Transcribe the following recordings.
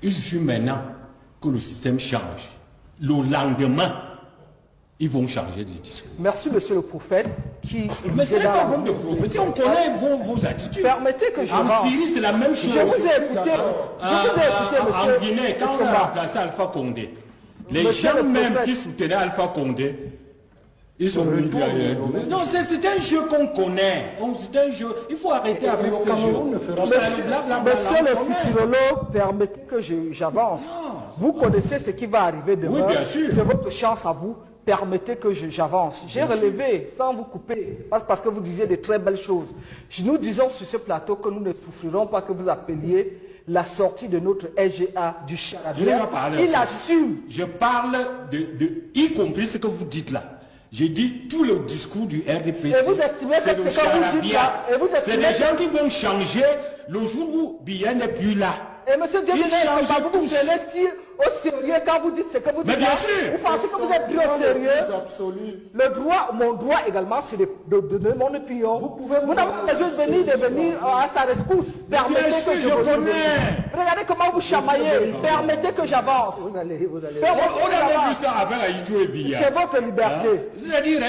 Il suffit maintenant que le système change. Le lendemain, ils vont changer de discours. Merci, monsieur le prophète. Mais ce n'est pas bon de prophète. Si on connaît vos attitudes. Permettez que je En Syrie, c'est la même chose. Je vous ai écouté, monsieur. En Guinée, quand on a remplacé Alpha Condé, les gens même qui soutenaient Alpha Condé, ils ont mis non, c'est un jeu qu'on connaît. C'est un jeu. Il faut arrêter avec ce jeu. Monsieur le futurologue, permettez que j'avance. Vous connaissez ce qui va arriver demain. Oui, bien sûr. C'est votre chance à vous. Permettez que j'avance. J'ai relevé, sans vous couper, parce que vous disiez de très belles choses. Nous disons sur ce plateau que nous ne souffrirons pas que vous appeliez la sortie de notre SGA du charabia. Il assume. Je parle y compris ce que vous dites là. J'ai dit tout le discours du RDPC. Et vous estimez que ce que vous dites là, c'est des gens qui vont changer le jour où Biya n'est plus là. Et monsieur Dieu, vous vous prenez si au sérieux quand vous dites ce que vous dites. Mais bien sûr. Vous pensez que vous êtes plus au sérieux. Le droit, mon droit également, c'est de donner mon opinion. Vous n'avez pas besoin de venir à sa rescousse. Permettez que je connais. Regardez comment vous chamaillez. Permettez que j'avance. On avait vu ça avec Aïdou et Biya. C'est votre liberté. C'est-à-dire,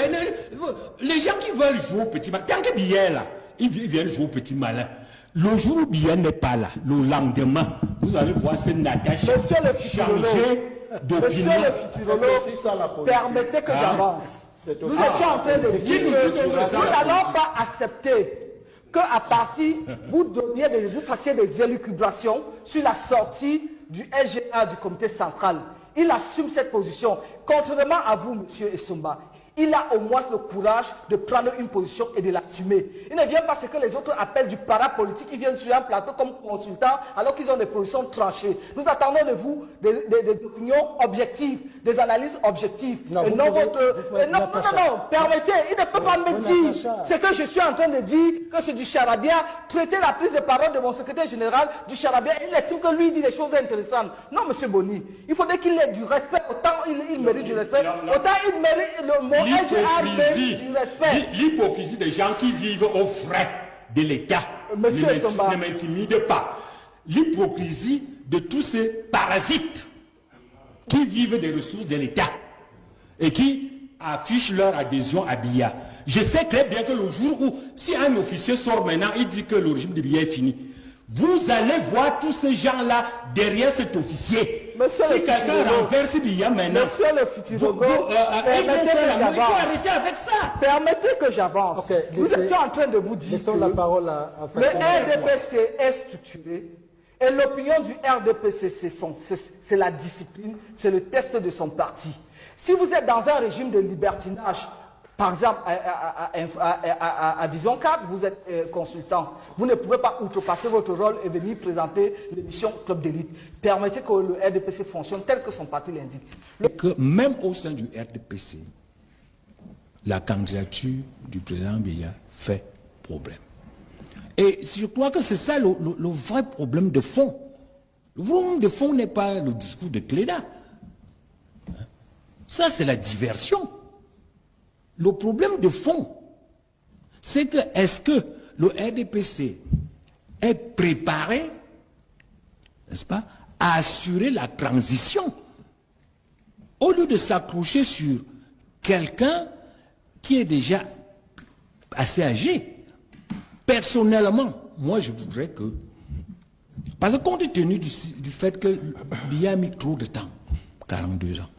les gens qui veulent jouer au petit malin, tant que Biya est là, ils viennent jouer au petit malin. Le jour où Biya n'est pas là, le lendemain, vous allez voir cette Natacha changer d'opinion. Monsieur le futurologue, permettez que j'avance. Nous étions en train de dire que nous n'allons pas accepter qu'à partir, vous fassiez des élucubrations sur la sortie du SGA du comité central. Il assume cette position. Contrairement à vous, monsieur Essomba, il a au moins le courage de prendre une position et de l'assumer. Il ne vient pas ce que les autres appellent du parapolitique. Ils viennent sur un plateau comme consultants alors qu'ils ont des positions tranchées. Nous attendons de vous des opinions objectives, des analyses objectives. Non, non, permettez, il ne peut pas me dire ce que je suis en train de dire, que c'est du charabia. Traiter la prise de parole de mon secrétaire général du charabia. Il estime que lui dit des choses intéressantes. Non, monsieur Boni, il faudrait qu'il ait du respect. Autant il mérite du respect, autant il mérite le mot. L'hypocrisie des gens qui vivent aux frais de l'État ne m'intimide pas. L'hypocrisie de tous ces parasites qui vivent des ressources de l'État et qui affichent leur adhésion à Biya. Je sais très bien que le jour où, si un officier sort maintenant, il dit que le régime de Biya est fini, vous allez voir tous ces gens-là derrière cet officier. Monsieur si quelqu'un renverse Biya maintenant, monsieur le futurologue, il faut arrêter avec ça. Permettez que j'avance. Okay, nous étions en train de vous dire que la parole à le RDPC est structuré et l'opinion du RDPC, c'est la discipline, c'est le test de son parti. Si vous êtes dans un régime de libertinage, par exemple, à Vision 4, vous êtes consultant. Vous ne pouvez pas outrepasser votre rôle et venir présenter l'émission Club d'élite. Permettez que le RDPC fonctionne tel que son parti l'indique. Que même au sein du RDPC, la candidature du président Biya fait problème. Et je crois que c'est ça le vrai problème de fond. Le problème de fond n'est pas le discours de Cléda. Ça, c'est la diversion. Le problème de fond, c'est que est-ce que le RDPC est préparé, n'est-ce pas, à assurer la transition au lieu de s'accrocher sur quelqu'un qui est déjà assez âgé. Personnellement, moi je voudrais que, parce que compte tenu du fait que Biya a mis trop de temps, 42 ans,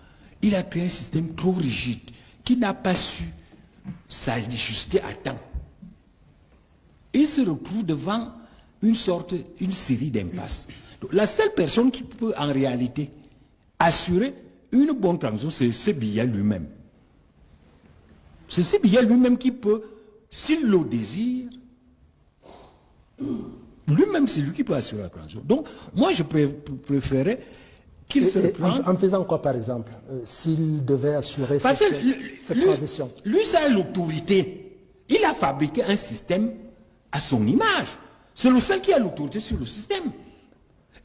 il a créé un système trop rigide, qui n'a pas su s'ajuster à temps. Il se retrouve devant une série d'impasses. La seule personne qui peut en réalité assurer une bonne transition, c'est Biya lui-même. C'est Biya lui-même qui peut, s'il le désire, lui-même c'est lui qui peut assurer la transition. Donc moi je préférais qu'il se reprenne. En faisant quoi, par exemple, s'il devait assurer cette transition? Lui, ça a l'autorité. Il a fabriqué un système à son image. C'est le seul qui a l'autorité sur le système.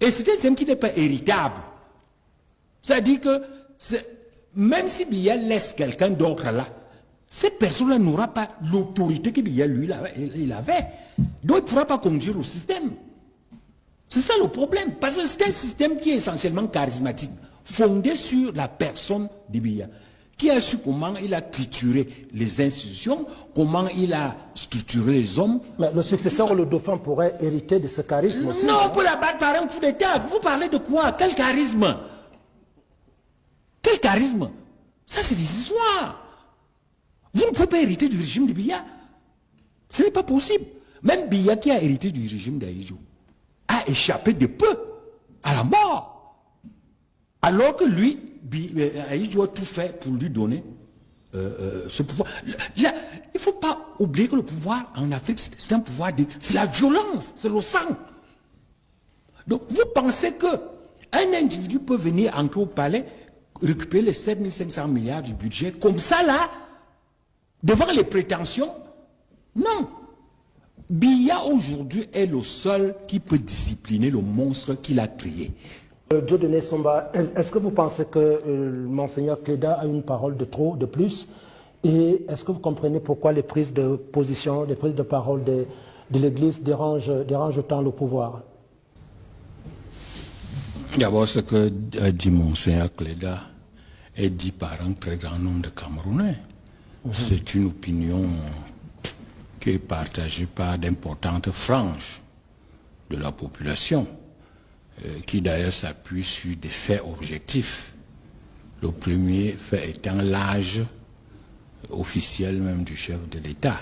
Et c'est un système qui n'est pas héritable. C'est-à-dire que même si Biya laisse quelqu'un d'autre là, cette personne-là n'aura pas l'autorité que Biya, lui, il avait. Donc il ne pourra pas conduire le système. C'est ça le problème. Parce que c'est un système qui est essentiellement charismatique, fondé sur la personne de Biya, qui a su comment il a trituré les institutions, comment il a structuré les hommes. Mais le successeur, le dauphin, pourrait hériter de ce charisme aussi. Non, on peut l'abattre par un coup d'État. Vous parlez de quoi? Quel charisme? Quel charisme? Ça, c'est des histoires. Vous ne pouvez pas hériter du régime de Biya. Ce n'est pas possible. Même Biya, qui a hérité du régime d'Ahidjo, a échappé de peu à la mort. Alors que lui, Ahidjo a tout fait pour lui donner ce pouvoir. Là, il ne faut pas oublier que le pouvoir en Afrique, c'est un pouvoir c'est la violence, c'est le sang. Donc, vous pensez qu'un individu peut venir entrer au palais, récupérer les 7500 milliards du budget, comme ça là, devant les prétentions? Non. Biya aujourd'hui est le seul qui peut discipliner le monstre qu'il a créé. Dieudonné Somba, est-ce que vous pensez que Monseigneur Cléda a une parole de trop, de plus? Et est-ce que vous comprenez pourquoi les prises de position, les prises de parole de l'Église dérangent autant le pouvoir? D'abord, ce que dit Monseigneur Cléda est dit par un très grand nombre de Camerounais. C'est une opinion qui est partagée par d'importantes franges de la population, qui d'ailleurs s'appuie sur des faits objectifs. Le premier fait étant l'âge officiel même du chef de l'État.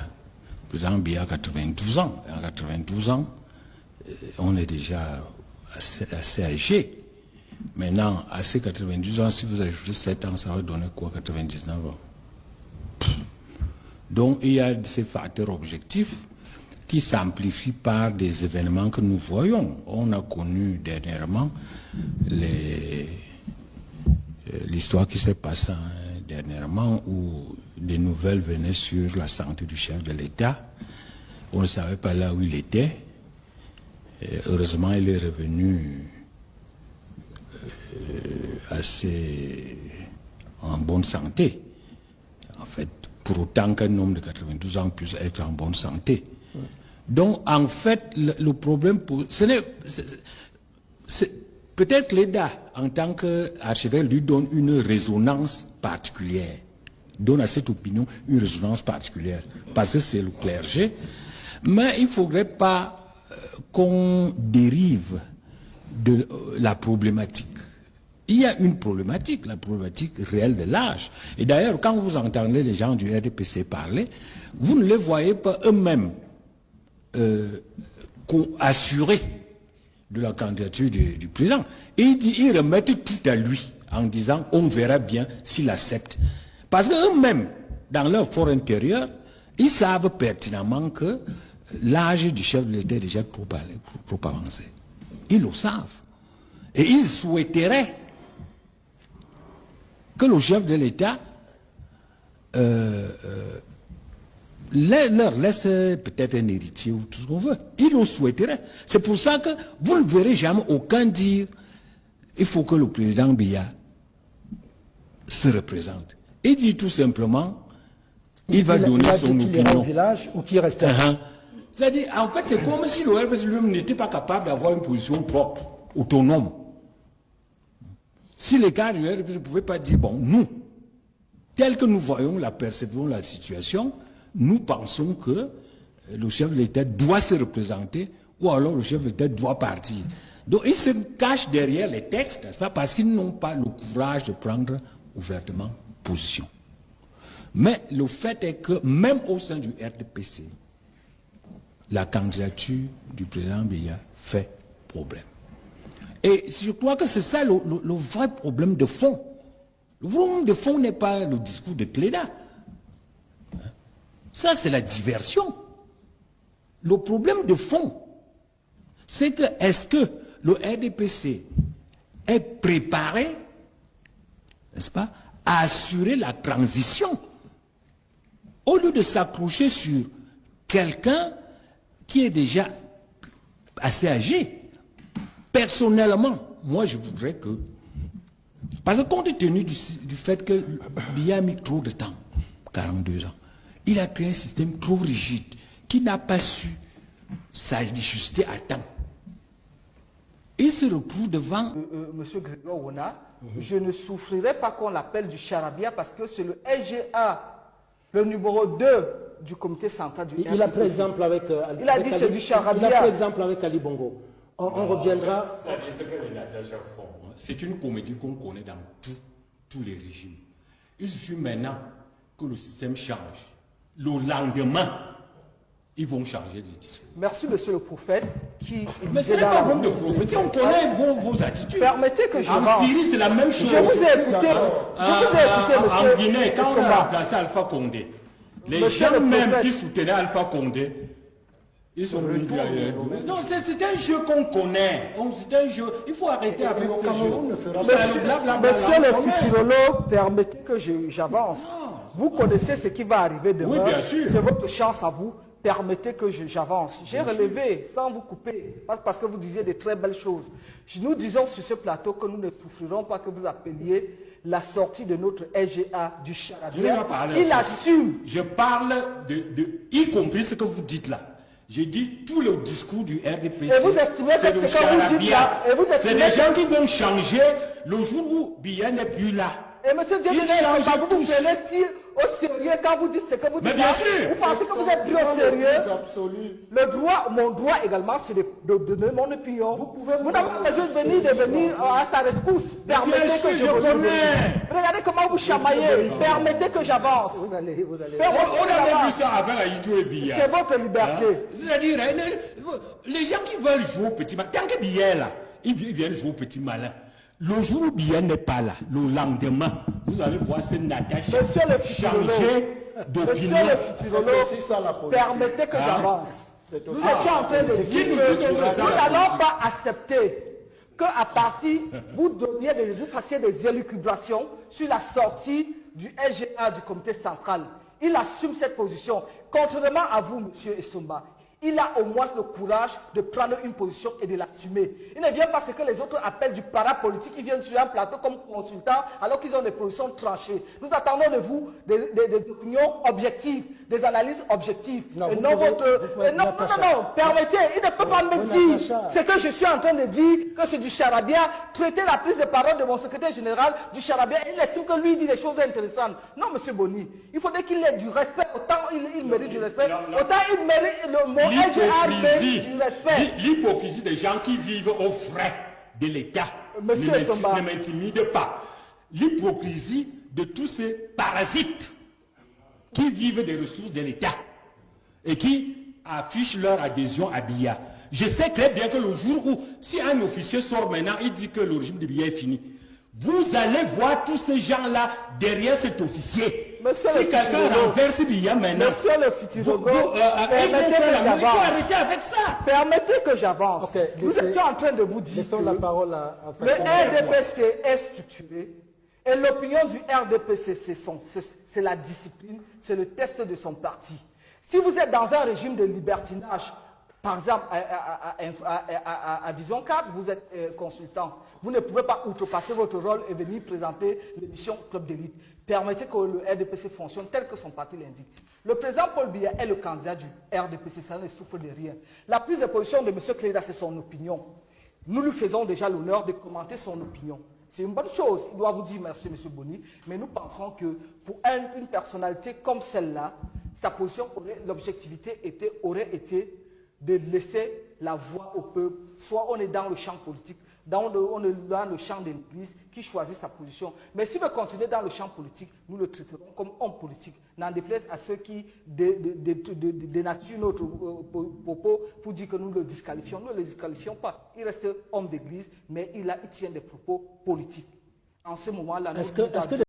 Le président Biya a 92 ans. Et en 92 ans, on est déjà assez âgé. Maintenant, à ces 92 ans, si vous ajoutez 7 ans, ça va donner quoi, 99 ans? Donc, il y a ces facteurs objectifs qui s'amplifient par des événements que nous voyons. On a connu dernièrement l'histoire qui s'est passée dernièrement où des nouvelles venaient sur la santé du chef de l'État. On ne savait pas là où il était. Et heureusement, il est revenu assez en bonne santé. En fait, pour autant qu'un homme de 92 ans puisse être en bonne santé. Donc, en fait, le problème, peut-être que l'État, en tant qu'archevêque, lui donne une résonance particulière, donne à cette opinion une résonance particulière, parce que c'est le clergé. Mais il ne faudrait pas qu'on dérive de la problématique. Il y a une problématique, la problématique réelle de l'âge. Et d'ailleurs, quand vous entendez les gens du RDPC parler, vous ne les voyez pas eux-mêmes assurés de la candidature du président. Et ils remettent tout à lui en disant on verra bien s'il accepte. Parce qu'eux-mêmes, dans leur fort intérieur, ils savent pertinemment que l'âge du chef de l'État est déjà trop avancé. Ils le savent. Et ils souhaiteraient que le chef de l'État leur laisse peut-être un héritier ou tout ce qu'on veut. Ils le souhaiteraient. C'est pour ça que vous ne verrez jamais aucun dire il faut que le président Biya se représente. Il dit tout simplement il va donner son opinion. Village ou qui reste C'est-à-dire, en fait, c'est comme si le RPC lui-même n'était pas capable d'avoir une position propre, autonome. Si les gars du RPC ne pouvaient pas dire, bon, nous, tel que nous voyons, percevons la situation, nous pensons que le chef de l'État doit se représenter ou alors le chef de l'État doit partir. Donc ils se cachent derrière les textes, n'est-ce pas, parce qu'ils n'ont pas le courage de prendre ouvertement position. Mais le fait est que même au sein du RDPC, la candidature du président Biya fait problème. Et je crois que c'est ça le vrai problème de fond. Le problème de fond n'est pas le discours de Cléda. Ça, c'est la diversion. Le problème de fond, c'est que est-ce que le RDPC est préparé, n'est-ce pas, à assurer la transition au lieu de s'accrocher sur quelqu'un qui est déjà assez âgé. Personnellement, moi je voudrais que, parce que compte tenu du fait que Biya a mis trop de temps, 42 ans, il a créé un système trop rigide qui n'a pas su s'ajuster à temps. il se retrouve devant... Monsieur Grégoire Wona, je ne souffrirai pas qu'on l'appelle du charabia parce que c'est le SGA, le numéro 2 du comité central du Il a pris exemple avec... il a dit c'est du charabia. Il a pris exemple avec Ali Bongo. On reviendra... C'est une comédie qu'on connaît dans tous les régimes. Il suffit maintenant que le système change. Le lendemain, ils vont changer de discours. Merci, monsieur le prophète. Mais ce n'est pas un problème de prophétie, on connaît vos attitudes. Permettez que j'avance. En Syrie, c'est la même chose. Je vous ai écouté, monsieur. En Guinée, quand on a remplacé Alpha Condé, les gens même qui soutenaient Alpha Condé, ils sont venus ailleurs. Non, c'est un jeu qu'on connaît. C'est un jeu. Il faut arrêter avec ce jeu. Monsieur le futurologue, permettez que j'avance. Vous connaissez ce qui va arriver demain. Oui, bien sûr. C'est votre chance à vous. Permettez que j'avance. J'ai relevé, sans vous couper, parce que vous disiez de très belles choses. Nous disons sur ce plateau que nous ne souffrirons pas que vous appeliez la sortie de notre SGA du charabia. Il assume. Je parle y compris ce que vous dites là. J'ai dit tout le discours du RDPC. Et vous estimez que ce que vous dites là, c'est des gens qui vont changer le jour où Biya n'est plus là. Et monsieur Dieu, vous vous prenez si au sérieux quand vous dites ce que vous dites. Mais bien sûr. Vous pensez que vous êtes plus au sérieux? Le droit, mon droit également, c'est de donner mon opinion. Vous n'avez pas besoin de venir à sa rescousse. Permettez que je connais. Regardez comment vous chamaillez. Permettez que j'avance. Vous allez. On a même vu ça avec Aïdou et Biya. C'est votre liberté. C'est-à-dire, les gens qui veulent jouer au petit malin, tant que Biya est là, ils viennent jouer au petit malin. Le jour où Biya n'est pas là, le lendemain, vous allez voir cette Natacha changer d'opinion. Monsieur le futurologue, permettez que j'avance. Nous étions en train de dire que nous n'allons pas accepter qu'à partir, vous fassiez des élucubrations sur la sortie du SGA du comité central. Il assume cette position. Contrairement à vous, monsieur Essomba, il a au moins le courage de prendre une position et de l'assumer. Il ne vient pas ce que les autres appellent du parapolitique. Ils viennent sur un plateau comme consultants alors qu'ils ont des positions tranchées. Nous attendons de vous des opinions objectives, des analyses objectives. Non, et non votre... Non, permettez, il ne peut pas me dire ce que je suis en train de dire, que c'est du charabia. Traiter la prise de parole de mon secrétaire général du charabia. Il estime que lui dit des choses intéressantes. Non, monsieur Boni, il faudrait qu'il ait du respect. Autant il mérite du respect, autant il mérite le mot. L'hypocrisie des gens qui vivent aux frais de l'État ne m'intimide pas. L'hypocrisie de tous ces parasites qui vivent des ressources de l'État et qui affichent leur adhésion à Biya. Je sais très bien que le jour où, si un officier sort maintenant, il dit que le régime de Biya est fini, vous allez voir tous ces gens-là derrière cet officier. Si quelqu'un renverse Biya maintenant, monsieur le futurologue, permettez que j'avance. Nous étions en train de vous dire que la parole à le RDPC est structuré et l'opinion du RDPC, c'est la discipline, c'est le test de son parti. Si vous êtes dans un régime de libertinage, par exemple, à Vision 4, vous êtes consultant. Vous ne pouvez pas outrepasser votre rôle et venir présenter l'émission Club d'élite. Permettez que le RDPC fonctionne tel que son parti l'indique. Le président Paul Biya est le candidat du RDPC, ça ne souffre de rien. La prise de position de M. Cléda, c'est son opinion. Nous lui faisons déjà l'honneur de commenter son opinion. C'est une bonne chose. Il doit vous dire merci, M. Boni. Mais nous pensons que pour une personnalité comme celle-là, sa position, l'objectivité aurait été de laisser la voix au peuple. Soit on est dans le champ politique, on est dans le champ de l'Église qui choisit sa position. Mais si veut continuer dans le champ politique, nous le traiterons comme homme politique. N'en déplaise à ceux qui dénaturent notre propos pour dire que nous le disqualifions. Nous ne le disqualifions pas. Il reste homme d'église, mais il tient des propos politiques. En ce moment-là,